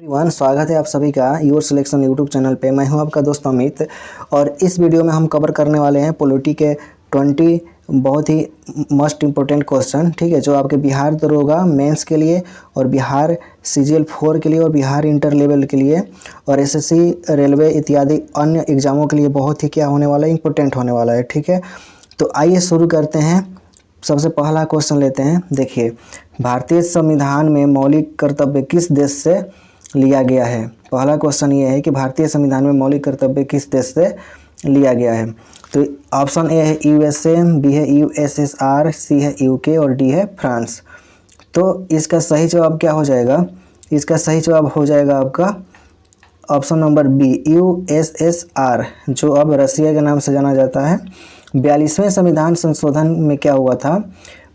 Everyone, स्वागत है आप सभी का योर सिलेक्शन यूट्यूब चैनल पे। मैं हूं आपका दोस्त अमित और इस वीडियो में हम कवर करने वाले हैं पॉलिटी के 20 बहुत ही मोस्ट इम्पोर्टेंट क्वेश्चन, ठीक है, जो आपके बिहार दरोगा मेंस के लिए और बिहार CGL 4 के लिए और बिहार इंटर लेवल के लिए और SSC रेलवे इत्यादि अन्य एग्जामों के लिए बहुत ही क्या होने वाला है, इंपॉर्टेंट होने वाला है। ठीक है, तो आइए शुरू करते हैं। सबसे पहला क्वेश्चन लेते हैं। देखिए, भारतीय संविधान में मौलिक कर्तव्य किस देश से लिया गया है। पहला क्वेश्चन ये है कि भारतीय संविधान में मौलिक कर्तव्य किस देश से लिया गया है। तो ऑप्शन ए है USA, बी है USSR, सी है UK और डी है फ्रांस। तो इसका सही जवाब क्या हो जाएगा? इसका सही जवाब हो जाएगा आपका ऑप्शन नंबर बी, USSR, जो अब रसिया के नाम से जाना जाता है। 42वें संविधान संशोधन में क्या हुआ था?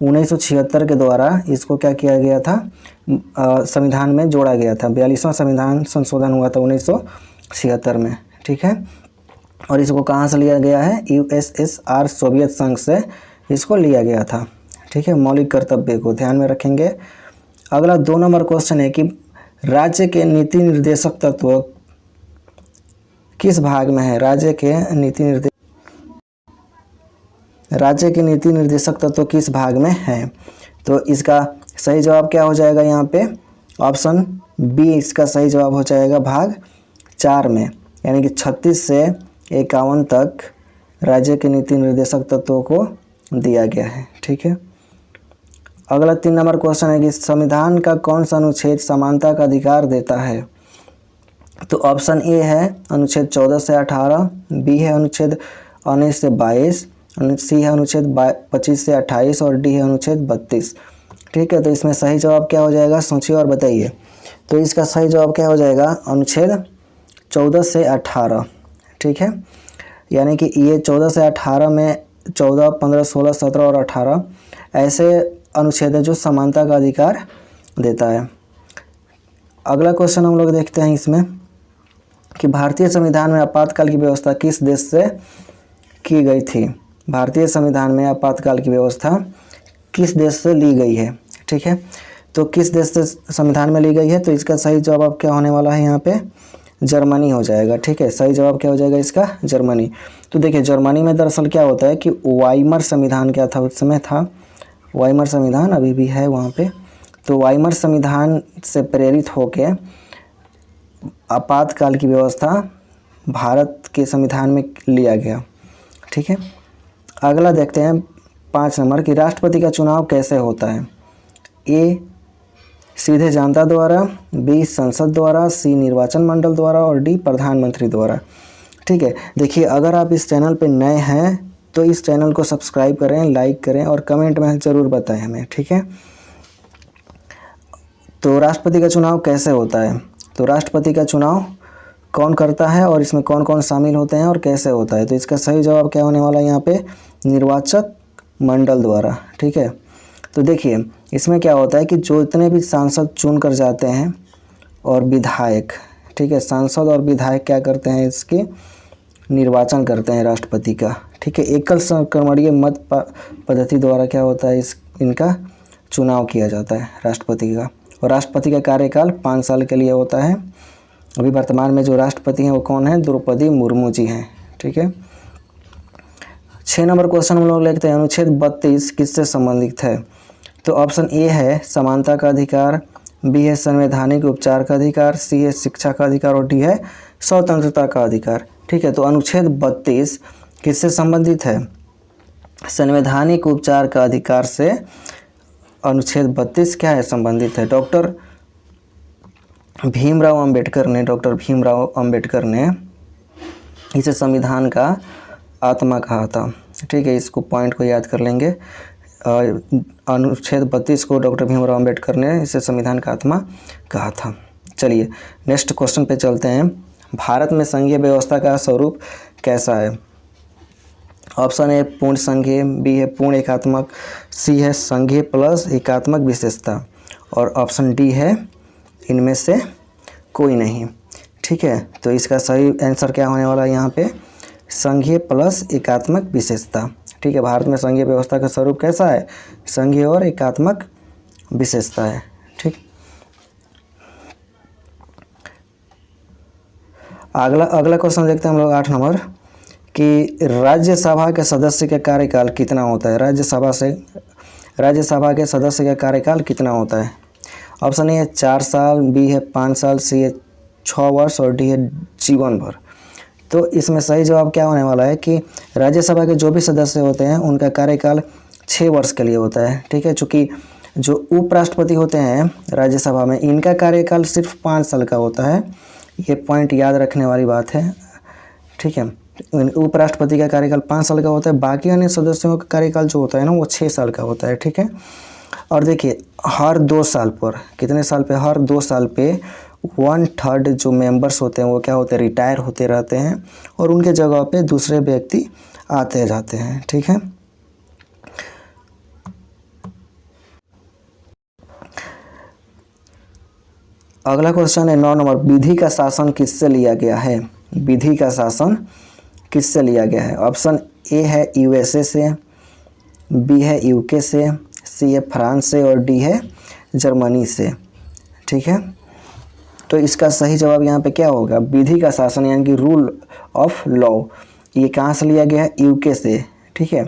1976 के द्वारा इसको क्या किया गया था, संविधान में जोड़ा गया था। 42वां संविधान संशोधन हुआ था 1976 में, ठीक है। और इसको कहाँ से लिया गया है? USSR, सोवियत संघ से इसको लिया गया था, ठीक है। मौलिक कर्तव्य को ध्यान में रखेंगे। अगला 2 नंबर क्वेश्चन है कि राज्य के नीति निर्देशक तत्व किस भाग में है? राज्य के नीति निर्देशक तत्व किस भाग में है? तो इसका सही जवाब क्या हो जाएगा? यहाँ पे ऑप्शन बी इसका सही जवाब हो जाएगा भाग 4 में, यानी कि 36 से 51 तक राज्य के नीति निर्देशक तत्वों को दिया गया है, ठीक है। अगला 3 नंबर क्वेश्चन है कि संविधान का कौन सा अनुच्छेद समानता का अधिकार देता है? तो ऑप्शन ए है अनुच्छेद 14 से 18, बी है अनुच्छेद 19 से 22, सी है अनुच्छेद 25 से 28 और डी है अनुच्छेद 32, ठीक है। तो इसमें सही जवाब क्या हो जाएगा? सोचिए और बताइए। तो इसका सही जवाब क्या हो जाएगा? अनुच्छेद 14 से 18, ठीक है। यानी कि ये 14 से 18 में 14, 15, 16, 17 और 18 ऐसे अनुच्छेद है जो समानता का अधिकार देता है। अगला क्वेश्चन हम लोग देखते हैं इसमें कि भारतीय संविधान में आपातकाल की व्यवस्था किस देश से की गई थी? भारतीय संविधान में आपातकाल की व्यवस्था किस देश से ली गई है, ठीक है। तो किस देश से संविधान में ली गई है? तो इसका सही जवाब क्या होने वाला है? यहाँ पे जर्मनी हो जाएगा, ठीक है। सही जवाब क्या हो जाएगा इसका? जर्मनी। तो देखिए, जर्मनी में दरअसल क्या होता है कि वाइमर संविधान क्या था? उस समय था वाइमर संविधान, अभी भी है वहाँ पे। तो वाइमर संविधान से प्रेरित होके आपातकाल की व्यवस्था भारत के संविधान में लिया गया, ठीक है। अगला देखते हैं 5 नंबर कि राष्ट्रपति का चुनाव कैसे होता है? ए सीधे जनता द्वारा, बी संसद द्वारा, सी निर्वाचन मंडल द्वारा और डी प्रधानमंत्री द्वारा, ठीक है। देखिए, अगर आप इस चैनल पे नए हैं तो इस चैनल को सब्सक्राइब करें, लाइक करें और कमेंट में ज़रूर बताएं हमें, ठीक है। तो राष्ट्रपति का चुनाव कैसे होता है? तो राष्ट्रपति का चुनाव कौन करता है और इसमें कौन कौन शामिल होते हैं और कैसे होता है? तो इसका सही जवाब क्या होने वाला है यहाँ पे? निर्वाचक मंडल द्वारा, ठीक है। तो देखिए, इसमें क्या होता है कि जो इतने भी सांसद चुन कर जाते हैं और विधायक, ठीक है, सांसद और विधायक क्या करते हैं? इसके निर्वाचन करते हैं राष्ट्रपति का, ठीक है। एकल संक्रमणीय मत पद्धति द्वारा क्या होता है? इनका चुनाव किया जाता है राष्ट्रपति का। और राष्ट्रपति का कार्यकाल 5 साल के लिए होता है। अभी वर्तमान में जो राष्ट्रपति हैं वो कौन है? द्रौपदी मुर्मू जी हैं, ठीक है। 6 नंबर क्वेश्चन हम लोग लेते हैं। अनुच्छेद 32 किससे संबंधित है? तो ऑप्शन ए है समानता का अधिकार, बी है संवैधानिक उपचार का अधिकार, सी है शिक्षा का अधिकार और डी है स्वतंत्रता का अधिकार, ठीक है। तो अनुच्छेद 32 किससे संबंधित है? संवैधानिक उपचार का अधिकार से अनुच्छेद 32 क्या है? संबंधित है। डॉक्टर भीमराव अंबेडकर ने इसे संविधान का आत्मा कहा था, ठीक है। इसको पॉइंट को याद कर लेंगे। अनुच्छेद 32 को डॉक्टर भीमराव अंबेडकर ने इसे संविधान का आत्मा कहा था। चलिए नेक्स्ट क्वेश्चन पे चलते हैं। भारत में संघीय व्यवस्था का स्वरूप कैसा है? ऑप्शन ए पूर्ण संघीय, बी है पूर्ण एकात्मक, सी है संघीय प्लस एकात्मक विशेषता और ऑप्शन डी है इनमें से कोई नहीं, ठीक है। तो इसका सही आंसर क्या होने वाला है यहाँ पे? संघीय प्लस एकात्मक विशेषता, ठीक है। भारत में संघीय व्यवस्था का स्वरूप कैसा है? संघीय और एकात्मक विशेषता है, ठीक। अगला क्वेश्चन देखते हैं हम लोग 8 नंबर कि राज्यसभा के सदस्य का कार्यकाल कितना होता है। राज्यसभा के सदस्य का कार्यकाल कितना होता है। ऑप्शन ए है 4 साल, बी है 5 साल, सी है 6 वर्ष और डी है जीवन भर। तो इसमें सही जवाब क्या होने वाला है कि राज्यसभा के जो भी सदस्य होते हैं उनका कार्यकाल 6 वर्ष के लिए होता है। ठीक है, चूँकि जो उपराष्ट्रपति होते हैं राज्यसभा में, इनका कार्यकाल सिर्फ 5 साल का होता है। ये पॉइंट याद रखने वाली बात है। ठीक है, उपराष्ट्रपति का कार्यकाल 5 साल का होता है, बाकी अन्य सदस्यों का कार्यकाल जो होता है ना वो 6 साल का होता है। ठीक है, और देखिए हर 2 साल पर, कितने साल पे, हर 2 साल पे 1/3 जो मेंबर्स होते हैं वो क्या होते हैं, रिटायर होते रहते हैं और उनके जगह पे दूसरे व्यक्ति आते जाते हैं। ठीक है, अगला क्वेश्चन है 9 नंबर, विधि का शासन किससे लिया गया है। विधि का शासन किससे लिया गया है। ऑप्शन ए है यूएसए से, बी है यूके से, सी है फ्रांस से और डी है जर्मनी से। ठीक है, तो इसका सही जवाब यहाँ पे क्या होगा, विधि का शासन यानी कि रूल ऑफ लॉ, ये कहाँ से लिया गया है, यूके से। ठीक है,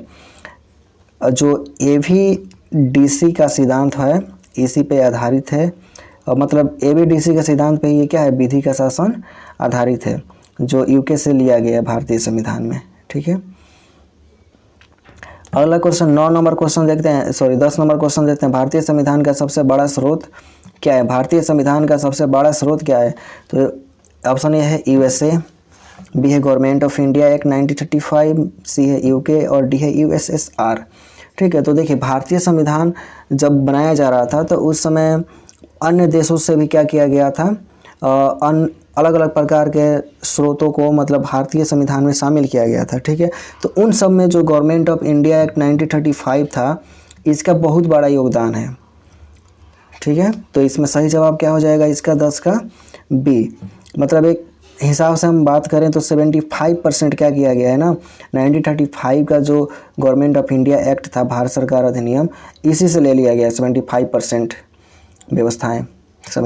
जो एवीडीसी का सिद्धांत है इसी पे आधारित है, और मतलब एवीडीसी का सिद्धांत पे ये क्या है, विधि का शासन आधारित है, जो यूके से लिया गया है भारतीय संविधान में। ठीक है, अगला क्वेश्चन 9 नंबर क्वेश्चन देखते हैं, 10 नंबर क्वेश्चन देखते हैं। भारतीय संविधान का सबसे बड़ा स्रोत क्या है। भारतीय संविधान का सबसे बड़ा स्रोत क्या है। तो ऑप्शन ए है यूएसए, बी है गवर्नमेंट ऑफ इंडिया एक्ट 1935, सी है यूके और डी है यूएसएसआर। ठीक है, तो देखिए भारतीय संविधान जब बनाया जा रहा था तो उस समय अन्य देशों से भी क्या किया गया था, अलग अलग प्रकार के स्रोतों को मतलब भारतीय संविधान में शामिल किया गया था। ठीक है, तो उन सब में जो गवर्नमेंट ऑफ इंडिया एक्ट 1935 था, इसका बहुत बड़ा योगदान है। ठीक है, तो इसमें सही जवाब क्या हो जाएगा इसका, 10 का बी। मतलब एक हिसाब से हम बात करें तो 75% क्या किया गया है ना, 1935 का जो गवर्नमेंट ऑफ इंडिया एक्ट था, भारत सरकार अधिनियम, इसी से ले लिया गया 75% व्यवस्थाएं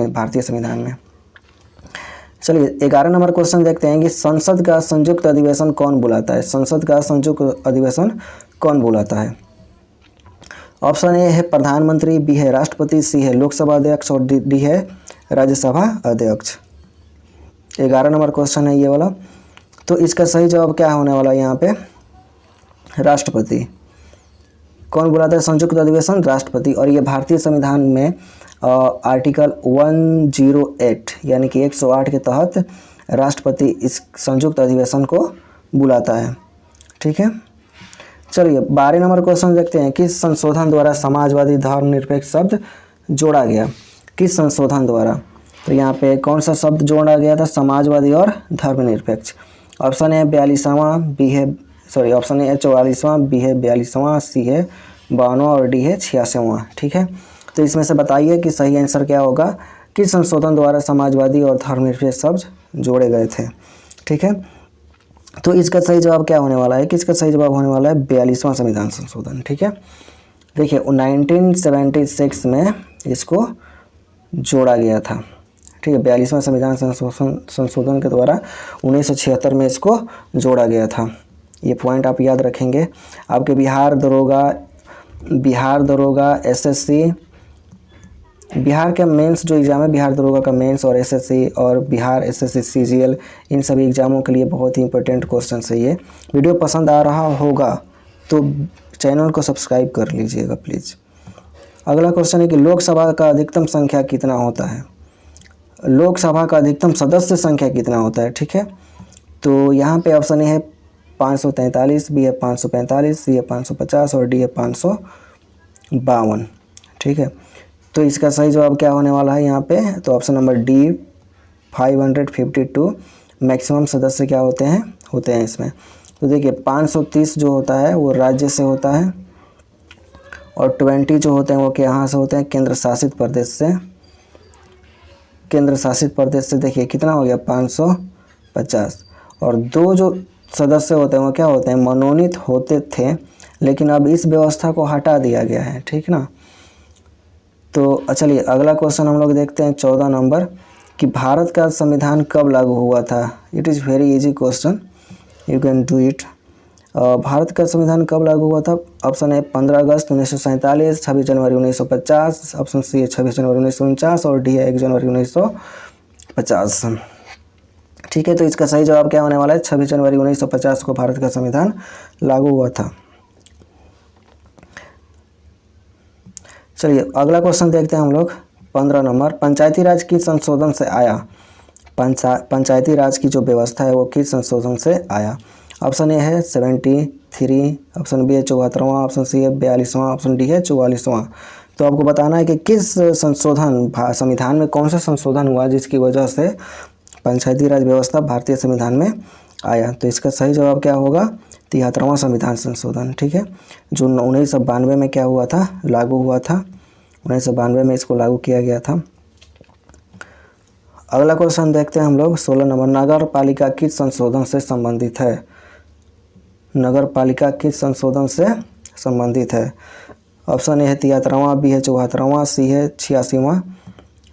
भारतीय संविधान में। चलिए 11 नंबर क्वेश्चन देखते हैं कि संसद का संयुक्त अधिवेशन कौन बुलाता है। संसद का संयुक्त अधिवेशन कौन बुलाता है। ऑप्शन ए है प्रधानमंत्री, बी है राष्ट्रपति, सी है लोकसभा अध्यक्ष और डी है राज्यसभा अध्यक्ष। 11 नंबर क्वेश्चन है ये वाला। तो इसका सही जवाब क्या होने वाला है यहाँ पे, राष्ट्रपति। कौन बुलाता है संयुक्त अधिवेशन, राष्ट्रपति। और ये भारतीय संविधान में आर्टिकल 108 यानी कि 108 के तहत राष्ट्रपति इस संयुक्त अधिवेशन को बुलाता है। ठीक है, चलिए 12 नंबर क्वेश्चन देखते हैं। किस संशोधन द्वारा समाजवादी धर्मनिरपेक्ष शब्द जोड़ा गया। किस संशोधन द्वारा, तो यहाँ पे कौन सा शब्द जोड़ा गया था, समाजवादी और धर्मनिरपेक्ष। ऑप्शन ए 42वां, बी है ऑप्शन ए 44वां, बी है 42वां, सी है 52वां और डी है 86वां। ठीक है, तो इसमें से बताइए कि सही आंसर क्या होगा, किस संशोधन द्वारा समाजवादी और धर्मनिरपेक्ष शब्द जोड़े गए थे। ठीक है, तो इसका सही जवाब क्या होने वाला है, किसका सही जवाब होने वाला है 42वां संविधान संशोधन। ठीक है, देखिए 1976 में इसको जोड़ा गया था। ठीक है, 42वां संविधान संशोधन के द्वारा 1976 में इसको जोड़ा गया था। ये पॉइंट आप याद रखेंगे। आपके बिहार दरोगा एसएससी, बिहार का मेंस जो एग्ज़ाम है, बिहार दरोगा का मेंस और एसएससी और बिहार एसएससी सीजीएल, इन सभी एग्ज़ामों के लिए बहुत ही इंपॉर्टेंट क्वेश्चन है ये। वीडियो पसंद आ रहा होगा तो चैनल को सब्सक्राइब कर लीजिएगा प्लीज़। अगला क्वेश्चन है कि लोकसभा का अधिकतम संख्या कितना होता है। लोकसभा का अधिकतम सदस्य संख्या कितना होता है। ठीक है, तो यहाँ पे ऑप्शन ए है 543, बी है 545, सी है 550 और डी है 552। ठीक है, तो इसका सही जवाब क्या होने वाला है यहाँ पे, तो ऑप्शन नंबर डी 552 मैक्सिमम सदस्य क्या होते हैं इसमें। तो देखिए 530 जो होता है वो राज्य से होता है और 20 जो होते हैं वो यहाँ से होते हैं, केंद्र शासित प्रदेश से। केंद्र शासित प्रदेश से देखिए कितना हो गया 550, और 2 जो सदस्य होते हैं वो क्या होते हैं, मनोनीत होते थे, लेकिन अब इस व्यवस्था को हटा दिया गया है। ठीक ना, तो चलिए अगला क्वेश्चन हम लोग देखते हैं 14 नंबर कि भारत का संविधान कब लागू हुआ था। It is very easy question, you can do it. Bharat का संविधान कब लागू हुआ था? Option A 15 August 1947, 26 January 1950, option C है 26 जनवरी 1949 और डी है 1 जनवरी 1950। ठीक है, तो इसका सही जवाब क्या होने वाला है? 26 जनवरी 1950 को भारत का संविधान लागू हुआ था। चलिए अगला क्वेश्चन देखते हैं हम लोग। 15 नंबर, पंचायती राज किस संशोधन से आया? पंचायती राज की जो व्यवस्था है वो किस संशोधन से आया? ऑप्शन ए है 73, ऑप्शन बी है 74वां, ऑप्शन सी है 42वां, ऑप्शन डी है 44वां। तो आपको बताना है कि किस संशोधन, संविधान में कौन सा संशोधन हुआ जिसकी वजह से पंचायती राज व्यवस्था भारतीय संविधान में आया। तो इसका सही जवाब क्या होगा? 73वां संविधान संशोधन। ठीक है, जो 1992 में क्या हुआ था? लागू हुआ था। 1992 में इसको लागू किया गया था। अगला क्वेश्चन देखते हैं हम लोग। 16 नंबर, नगर पालिका किस संशोधन से संबंधित है? नगर पालिका किस संशोधन से संबंधित है? ऑप्शन ए है 73वां, बी है 74वां, सी है 86वां,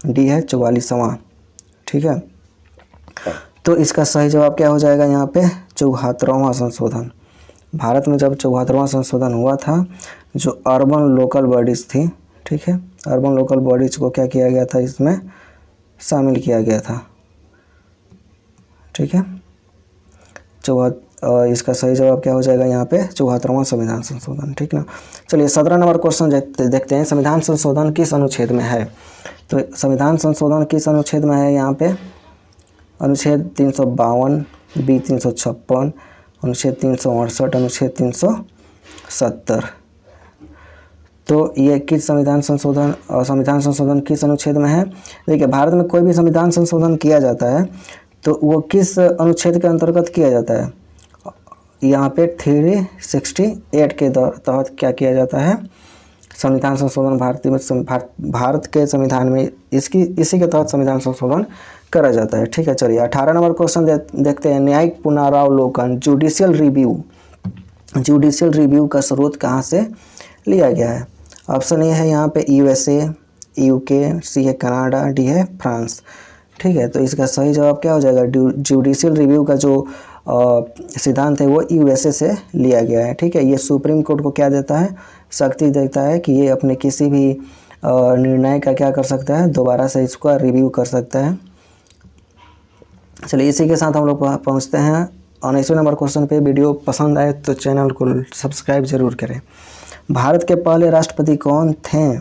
डी है 44वां। ठीक है, तो इसका सही जवाब क्या हो जाएगा यहाँ पे? 74वां संशोधन। भारत में जब 74वां संशोधन हुआ था, जो अर्बन लोकल बॉडीज़ थी, ठीक है, अर्बन लोकल बॉडीज़ को क्या किया गया था? इसमें शामिल किया गया था। ठीक है, इसका सही जवाब क्या हो जाएगा यहाँ पे? 74वां संविधान संशोधन। ठीक ना। चलिए 17 नंबर क्वेश्चन देखते हैं। संविधान संशोधन किस अनुच्छेद में है? तो संविधान संशोधन किस अनुच्छेद में है यहाँ पे? अनुच्छेद 352, बी 356, अनुच्छेद 368, अनुच्छेद 370। तो ये किस संविधान संशोधन किस अनुच्छेद में है? देखिए, भारत में कोई भी संविधान संशोधन किया जाता है तो वो किस अनुच्छेद के अंतर्गत किया जाता है? यहाँ पे 368 के तहत क्या किया जाता है? संविधान संशोधन भारत के संविधान में इसी के तहत संविधान संशोधन करा जाता है। ठीक है, चलिए 18 नंबर क्वेश्चन देखते हैं। न्यायिक पुनरावलोकन, जुडिशियल रिव्यू का स्रोत कहाँ से लिया गया है? ऑप्शन ए है यहाँ पे USA, UK, सी है कनाडा, डी है फ्रांस। ठीक है, तो इसका सही जवाब क्या हो जाएगा? जुडिशियल रिव्यू का जो सिद्धांत है वो USA से लिया गया है। ठीक है, ये सुप्रीम कोर्ट को क्या देता है? शक्ति देता है कि ये अपने किसी भी निर्णय का क्या कर सकता है? दोबारा से इसको रिव्यू कर सकता है। चलिए इसी के साथ हम लोग पहुँचते हैं 19वें नंबर क्वेश्चन पे। वीडियो पसंद आए तो चैनल को सब्सक्राइब जरूर करें। भारत के पहले राष्ट्रपति कौन थे?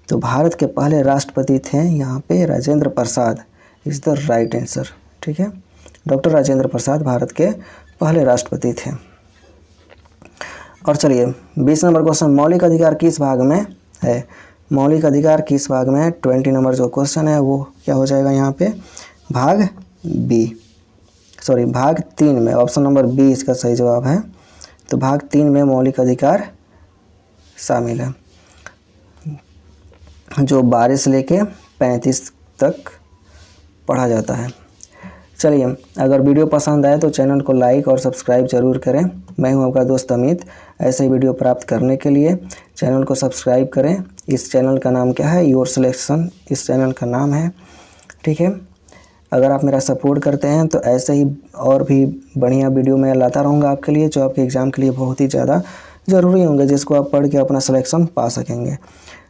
तो भारत के पहले राष्ट्रपति थे यहाँ पे Rajendra Prasad, is the right answer. ठीक है, डॉक्टर राजेंद्र प्रसाद भारत के पहले राष्ट्रपति थे। और चलिए 20 नंबर क्वेश्चन, मौलिक अधिकार किस भाग में है? मौलिक अधिकार किस भाग में है? 20 नंबर जो क्वेश्चन है वो क्या हो जाएगा यहाँ पे? भाग 3 में। ऑप्शन नंबर बी इसका सही जवाब है। तो भाग 3 में मौलिक अधिकार शामिल है, जो 12 से लेके 35 तक पढ़ा जाता है। चलिए, अगर वीडियो पसंद आए तो चैनल को लाइक और सब्सक्राइब जरूर करें। मैं हूं आपका दोस्त अमित। ऐसे ही वीडियो प्राप्त करने के लिए चैनल को सब्सक्राइब करें। इस चैनल का नाम क्या है? योर सिलेक्शन इस चैनल का नाम है। ठीक है, अगर आप मेरा सपोर्ट करते हैं तो ऐसे ही और भी बढ़िया वीडियो मैं लाता रहूँगा आपके लिए, जो आपके एग्ज़ाम के लिए बहुत ही ज़्यादा ज़रूरी होंगे, जिसको आप पढ़ के अपना सिलेक्शन पा सकेंगे।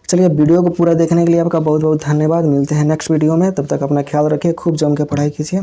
चलिए, वीडियो को पूरा देखने के लिए आपका बहुत बहुत धन्यवाद। मिलते हैं नेक्स्ट वीडियो में, तब तक अपना ख्याल रखिए, खूब जम के पढ़ाई कीजिए।